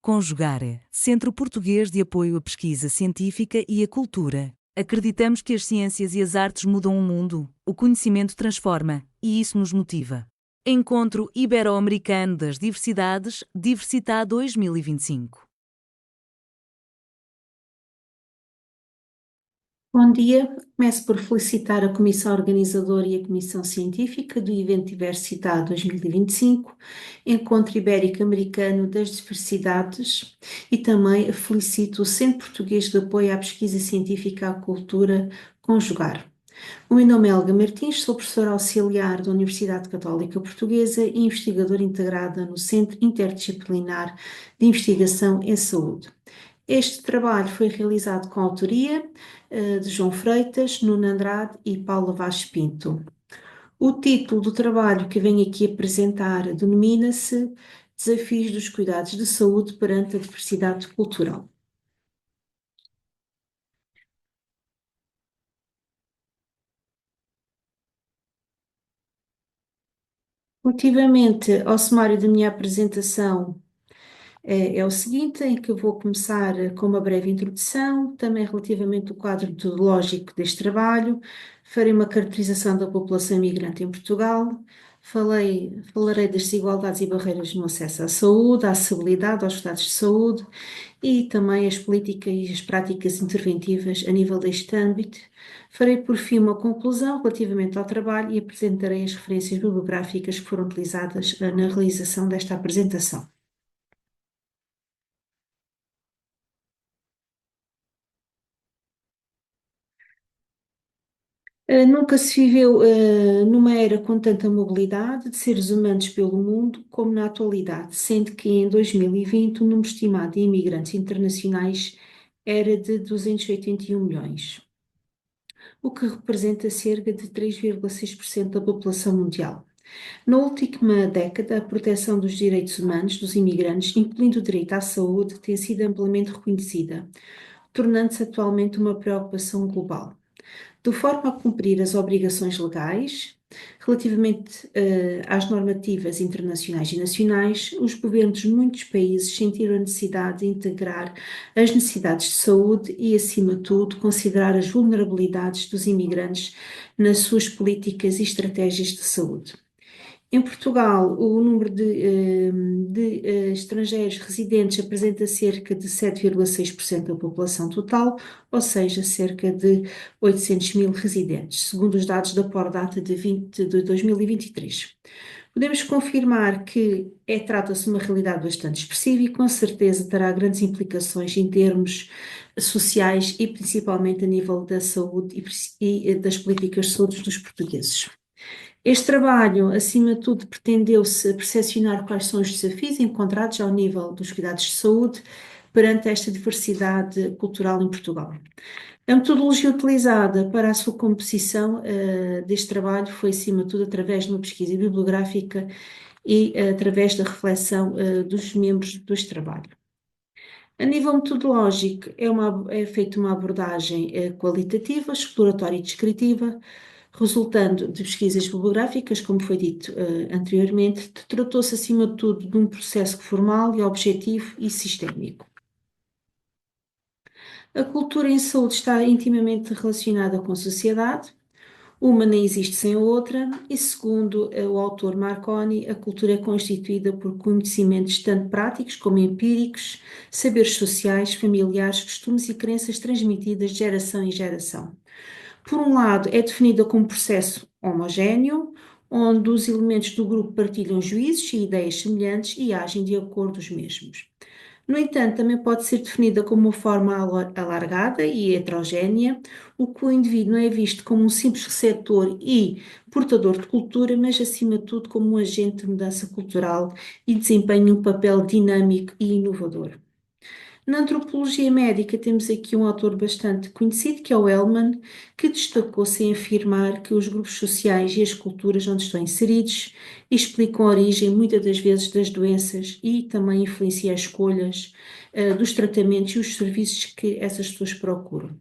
Conjugar, Centro Português de Apoio à Pesquisa Científica e à Cultura. Acreditamos que as ciências e as artes mudam o mundo, o conhecimento transforma, e isso nos motiva. Encontro Ibero-Americano das Diversidades, Diversitá 2025. Bom dia, começo por felicitar a Comissão Organizadora e a Comissão Científica do evento Diversidade 2025, Encontro Ibérico-Americano das Diversidades, e também felicito o Centro Português de Apoio à Pesquisa Científica e à Cultura, Conjugar. O meu nome é Helga Martins, sou professora auxiliar da Universidade Católica Portuguesa e investigadora integrada no Centro Interdisciplinar de Investigação em Saúde. Este trabalho foi realizado com a autoria de João Freitas, Nuno Andrade e Paula Vaz Pinto. O título do trabalho que venho aqui apresentar denomina-se Desafios dos Cuidados de Saúde perante a Diversidade Cultural. Relativamente ao sumário da minha apresentação, é o seguinte, em que eu vou começar com uma breve introdução, também relativamente ao quadro metodológico deste trabalho, farei uma caracterização da população imigrante em Portugal, falarei das desigualdades e barreiras no acesso à saúde, à acessibilidade aos cuidados de saúde e também as políticas e as práticas interventivas a nível deste âmbito. Farei por fim uma conclusão relativamente ao trabalho e apresentarei as referências bibliográficas que foram utilizadas na realização desta apresentação. Nunca se viveu, numa era com tanta mobilidade de seres humanos pelo mundo como na atualidade, sendo que em 2020 o número estimado de imigrantes internacionais era de 281 milhões, o que representa cerca de 3,6% da população mundial. Na última década, a proteção dos direitos humanos dos imigrantes, incluindo o direito à saúde, tem sido amplamente reconhecida, tornando-se atualmente uma preocupação global. De forma a cumprir as obrigações legais, relativamente às normativas internacionais e nacionais, os governos de muitos países sentiram a necessidade de integrar as necessidades de saúde e, acima de tudo, considerar as vulnerabilidades dos imigrantes nas suas políticas e estratégias de saúde. Em Portugal, o número de estrangeiros residentes apresenta cerca de 7,6% da população total, ou seja, cerca de 800 mil residentes, segundo os dados da Pordata de 2023. Podemos confirmar que trata-se de uma realidade bastante expressiva e com certeza terá grandes implicações em termos sociais e principalmente a nível da saúde e das políticas de saúde dos portugueses. Este trabalho, acima de tudo, pretendeu-se percepcionar quais são os desafios encontrados ao nível dos cuidados de saúde perante esta diversidade cultural em Portugal. A metodologia utilizada para a sua composição deste trabalho foi, acima de tudo, através de uma pesquisa bibliográfica e através da reflexão dos membros deste trabalho. A nível metodológico, é feita uma abordagem qualitativa, exploratória e descritiva, resultando de pesquisas bibliográficas, como foi dito anteriormente. Tratou-se, acima de tudo, de um processo formal e objetivo e sistémico. A cultura em saúde está intimamente relacionada com a sociedade. Uma nem existe sem a outra, e segundo o autor Marconi, a cultura é constituída por conhecimentos tanto práticos como empíricos, saberes sociais, familiares, costumes e crenças transmitidas de geração em geração. Por um lado, é definida como processo homogéneo, onde os elementos do grupo partilham juízos e ideias semelhantes e agem de acordo os mesmos. No entanto, também pode ser definida como uma forma alargada e heterogénea, o que o indivíduo não é visto como um simples receptor e portador de cultura, mas acima de tudo como um agente de mudança cultural e desempenha um papel dinâmico e inovador. Na antropologia médica temos aqui um autor bastante conhecido, que é o Hellman, que destacou-se em afirmar que os grupos sociais e as culturas onde estão inseridos explicam a origem, muitas das vezes, das doenças e também influencia as escolhas dos tratamentos e os serviços que essas pessoas procuram.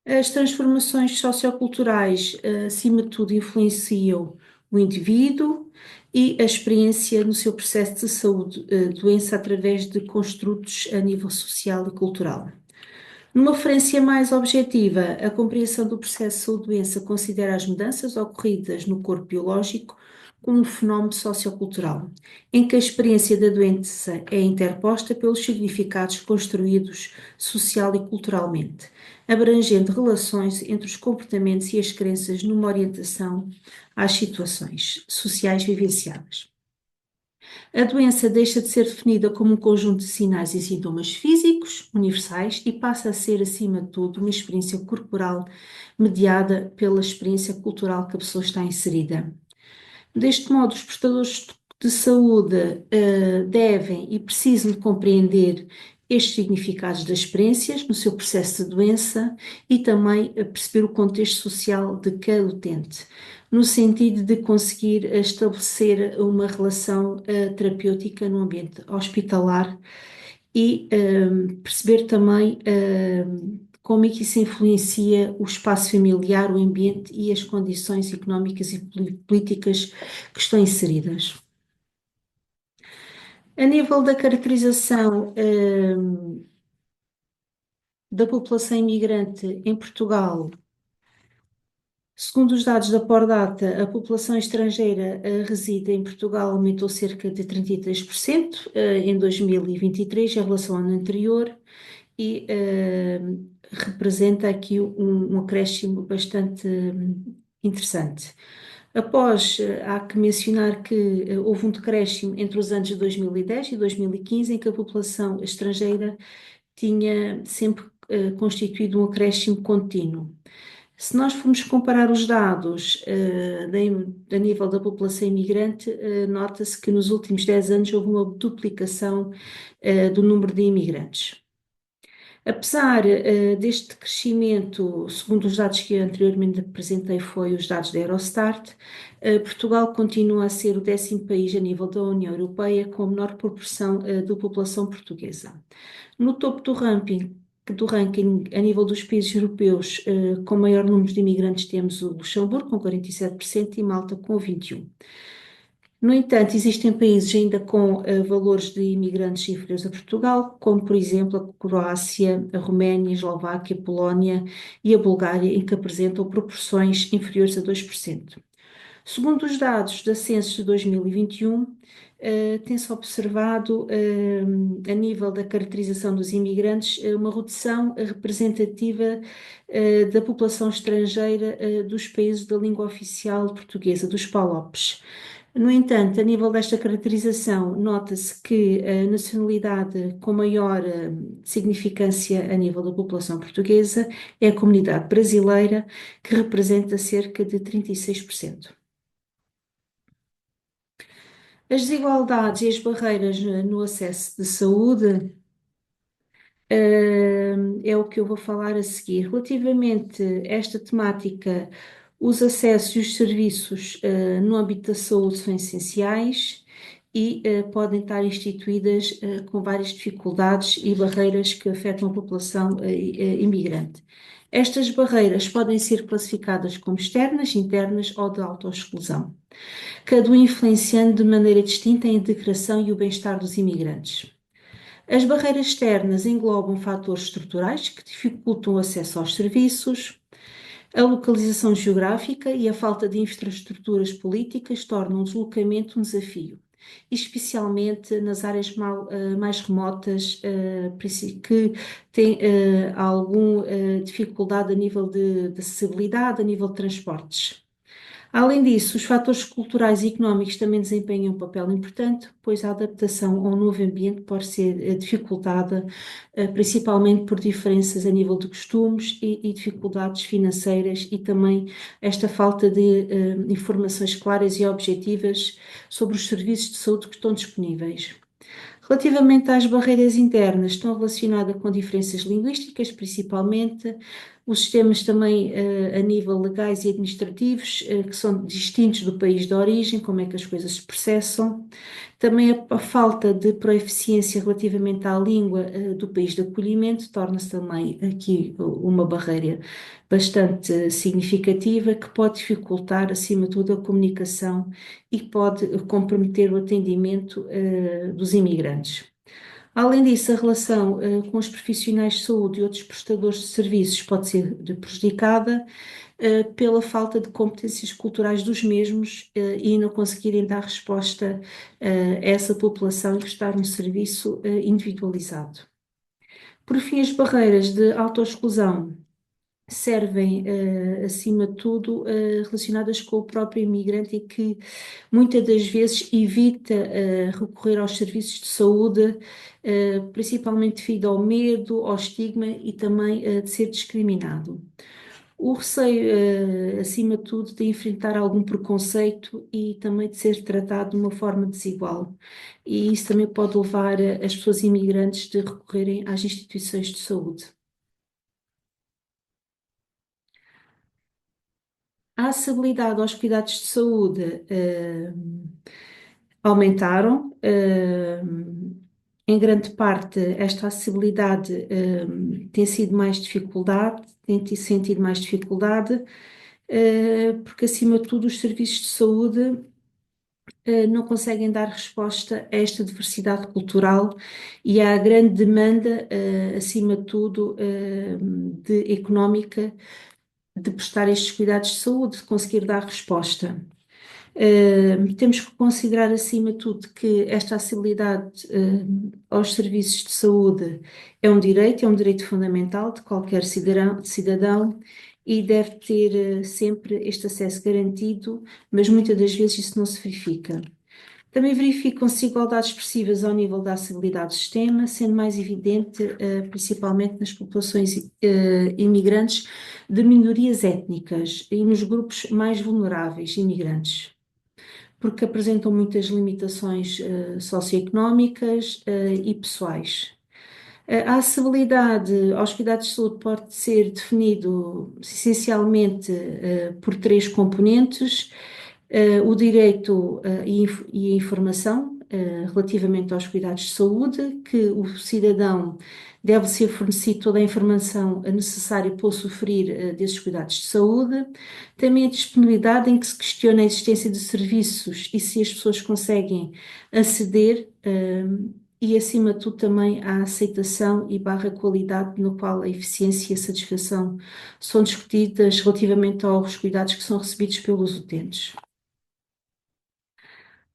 As transformações socioculturais, acima de tudo, influenciam o indivíduo e a experiência no seu processo de saúde, doença através de construtos a nível social e cultural. Numa referência mais objetiva, a compreensão do processo de saúde-doença considera as mudanças ocorridas no corpo biológico como um fenómeno sociocultural, em que a experiência da doença é interposta pelos significados construídos social e culturalmente, abrangendo relações entre os comportamentos e as crenças numa orientação às situações sociais vivenciadas. A doença deixa de ser definida como um conjunto de sinais e sintomas físicos universais e passa a ser, acima de tudo, uma experiência corporal mediada pela experiência cultural que a pessoa está inserida. Deste modo, os prestadores de saúde devem e precisam de compreender estes significados das experiências no seu processo de doença e também perceber o contexto social de cada utente, no sentido de conseguir estabelecer uma relação terapêutica no ambiente hospitalar e perceber também como é que isso influencia o espaço familiar, o ambiente e as condições económicas e políticas que estão inseridas. A nível da caracterização da população imigrante em Portugal, segundo os dados da Pordata, a população estrangeira reside em Portugal aumentou cerca de 33% em 2023 em relação ao ano anterior e representa aqui um acréscimo bastante interessante. Após, há que mencionar que houve um decréscimo entre os anos de 2010 e 2015, em que a população estrangeira tinha sempre constituído um acréscimo contínuo. Se nós formos comparar os dados a nível da população imigrante, nota-se que nos últimos 10 anos houve uma duplicação do número de imigrantes. Apesar deste crescimento, segundo os dados que eu anteriormente apresentei, foi os dados da Eurostat, Portugal continua a ser o 10º país a nível da União Europeia com menor proporção da população portuguesa. No topo do ranking a nível dos países europeus com maior número de imigrantes temos o Luxemburgo com 47% e Malta com 21%. No entanto, existem países ainda com valores de imigrantes inferiores a Portugal, como por exemplo a Croácia, a Roménia, a Eslováquia, a Polónia e a Bulgária, em que apresentam proporções inferiores a 2%. Segundo os dados da Census de 2021, tem-se observado, a nível da caracterização dos imigrantes, uma redução representativa da população estrangeira dos países da língua oficial portuguesa, dos PALOPs. No entanto, a nível desta caracterização, nota-se que a nacionalidade com maior significância a nível da população portuguesa é a comunidade brasileira, que representa cerca de 36%. As desigualdades e as barreiras no acesso de saúde é o que eu vou falar a seguir. Relativamente a esta temática, os acessos e os serviços no âmbito da saúde são essenciais e podem estar instituídas com várias dificuldades e barreiras que afetam a população imigrante. Estas barreiras podem ser classificadas como externas, internas ou de autoexclusão, cada um influenciando de maneira distinta a integração e o bem-estar dos imigrantes. As barreiras externas englobam fatores estruturais que dificultam o acesso aos serviços, a localização geográfica e a falta de infraestruturas políticas tornam o deslocamento um desafio, especialmente nas áreas mais remotas que têm alguma dificuldade a nível de acessibilidade, a nível de transportes. Além disso, os fatores culturais e económicos também desempenham um papel importante, pois a adaptação ao novo ambiente pode ser dificultada, principalmente por diferenças a nível de costumes e dificuldades financeiras e também esta falta de informações claras e objetivas sobre os serviços de saúde que estão disponíveis. Relativamente às barreiras internas, estão relacionadas com diferenças linguísticas, principalmente, Os sistemas também, a nível legais e administrativos, que são distintos do país de origem, como é que as coisas se processam. Também a falta de proeficiência relativamente à língua, do país de acolhimento torna-se também aqui uma barreira bastante significativa que pode dificultar, acima de tudo, a comunicação e pode comprometer o atendimento, dos imigrantes. Além disso, a relação com os profissionais de saúde e outros prestadores de serviços pode ser prejudicada pela falta de competências culturais dos mesmos e não conseguirem dar resposta a essa população e prestar um serviço individualizado. Por fim, as barreiras de autoexclusão servem, acima de tudo, relacionadas com o próprio imigrante e que muitas das vezes evita recorrer aos serviços de saúde, principalmente devido ao medo, ao estigma e também de ser discriminado. O receio, acima de tudo, de enfrentar algum preconceito e também de ser tratado de uma forma desigual. E isso também pode levar as pessoas imigrantes de recorrerem às instituições de saúde. A acessibilidade aos cuidados de saúde aumentaram. Em grande parte, esta acessibilidade tem sido mais dificuldade, sentido mais dificuldade, porque, acima de tudo, os serviços de saúde não conseguem dar resposta a esta diversidade cultural e à grande demanda, acima de tudo, económica de prestar estes cuidados de saúde, de conseguir dar resposta. Temos que considerar, acima de tudo, que esta acessibilidade aos serviços de saúde é um direito fundamental de qualquer cidadão e deve ter sempre este acesso garantido, mas muitas das vezes isso não se verifica. Também verificam-se igualdades expressivas ao nível da acessibilidade do sistema, sendo mais evidente, principalmente nas populações imigrantes de minorias étnicas e nos grupos mais vulneráveis imigrantes, porque apresentam muitas limitações socioeconómicas e pessoais. A acessibilidade aos cuidados de saúde pode ser definido essencialmente por três componentes: o direito e a informação relativamente aos cuidados de saúde, que o cidadão deve ser fornecido toda a informação necessária para usufruir desses cuidados de saúde. Também a disponibilidade, em que se questiona a existência de serviços e se as pessoas conseguem aceder, e, acima de tudo, também a aceitação e barra qualidade, no qual a eficiência e a satisfação são discutidas relativamente aos cuidados que são recebidos pelos utentes.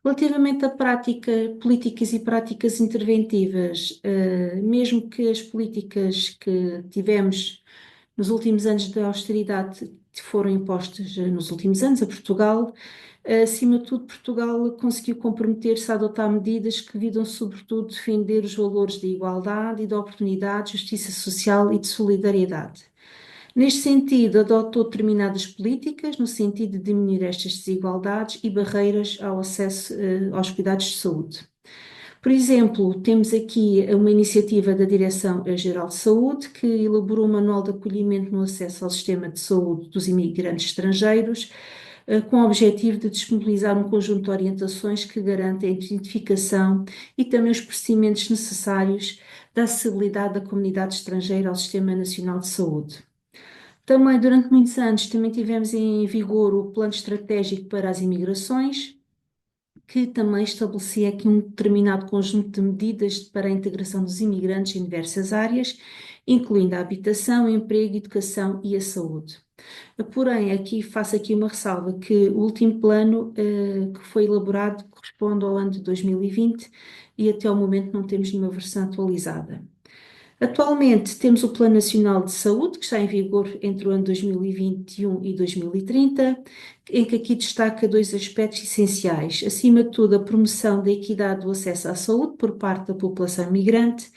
Relativamente a políticas e práticas interventivas, mesmo que as políticas que tivemos nos últimos anos de austeridade que foram impostas nos últimos anos a Portugal, acima de tudo, Portugal conseguiu comprometer-se a adotar medidas que visam, sobretudo, defender os valores de igualdade e de oportunidade, justiça social e de solidariedade. Neste sentido, adotou determinadas políticas no sentido de diminuir estas desigualdades e barreiras ao acesso aos cuidados de saúde. Por exemplo, temos aqui uma iniciativa da Direção-Geral de Saúde, que elaborou um manual de acolhimento no acesso ao sistema de saúde dos imigrantes estrangeiros, com o objetivo de disponibilizar um conjunto de orientações que garantem a identificação e também os procedimentos necessários da acessibilidade da comunidade estrangeira ao Sistema Nacional de Saúde. Também, durante muitos anos, também tivemos em vigor o Plano Estratégico para as Imigrações, que também estabelecia aqui um determinado conjunto de medidas para a integração dos imigrantes em diversas áreas, incluindo a habitação, emprego, educação e a saúde. Porém, aqui faço aqui uma ressalva que o último plano que foi elaborado corresponde ao ano de 2020 e até ao momento não temos nenhuma versão atualizada. Atualmente temos o Plano Nacional de Saúde, que está em vigor entre o ano 2021 e 2030, em que aqui destaca dois aspectos essenciais. Acima de tudo, a promoção da equidade do acesso à saúde por parte da população migrante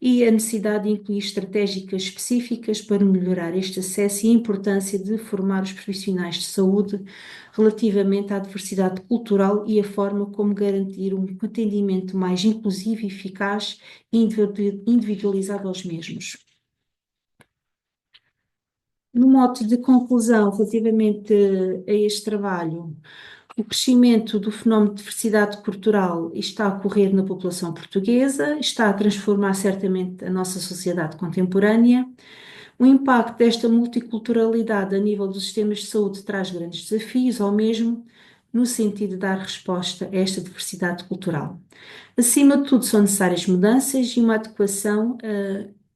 e a necessidade de incluir estratégias específicas para melhorar este acesso e a importância de formar os profissionais de saúde relativamente à diversidade cultural e a forma como garantir um atendimento mais inclusivo, eficaz e individualizado aos mesmos. No modo de conclusão, relativamente a este trabalho, o crescimento do fenómeno de diversidade cultural está a ocorrer na população portuguesa, está a transformar certamente a nossa sociedade contemporânea. O impacto desta multiculturalidade a nível dos sistemas de saúde traz grandes desafios, ao mesmo no sentido de dar resposta a esta diversidade cultural. Acima de tudo, são necessárias mudanças e uma adequação,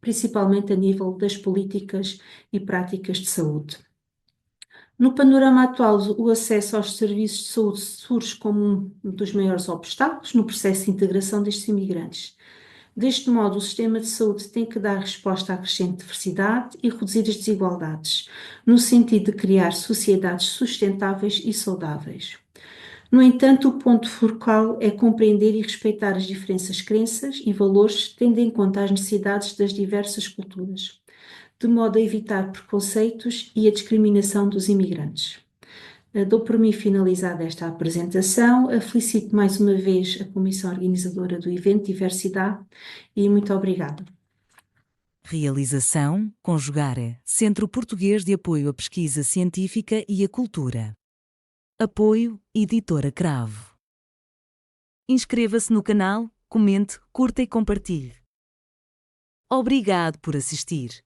principalmente a nível das políticas e práticas de saúde. No panorama atual, o acesso aos serviços de saúde surge como um dos maiores obstáculos no processo de integração destes imigrantes. Deste modo, o sistema de saúde tem que dar resposta à crescente diversidade e reduzir as desigualdades, no sentido de criar sociedades sustentáveis e saudáveis. No entanto, o ponto focal é compreender e respeitar as diferentes crenças e valores, tendo em conta as necessidades das diversas culturas, de modo a evitar preconceitos e a discriminação dos imigrantes. Dou por mim finalizada esta apresentação. Felicito mais uma vez a comissão organizadora do evento Diversidade e muito obrigada. Realização Conjugare, Centro Português de Apoio à Pesquisa Científica e à Cultura. Apoio Editora Cravo. Inscreva-se no canal, comente, curta e compartilhe. Obrigado por assistir.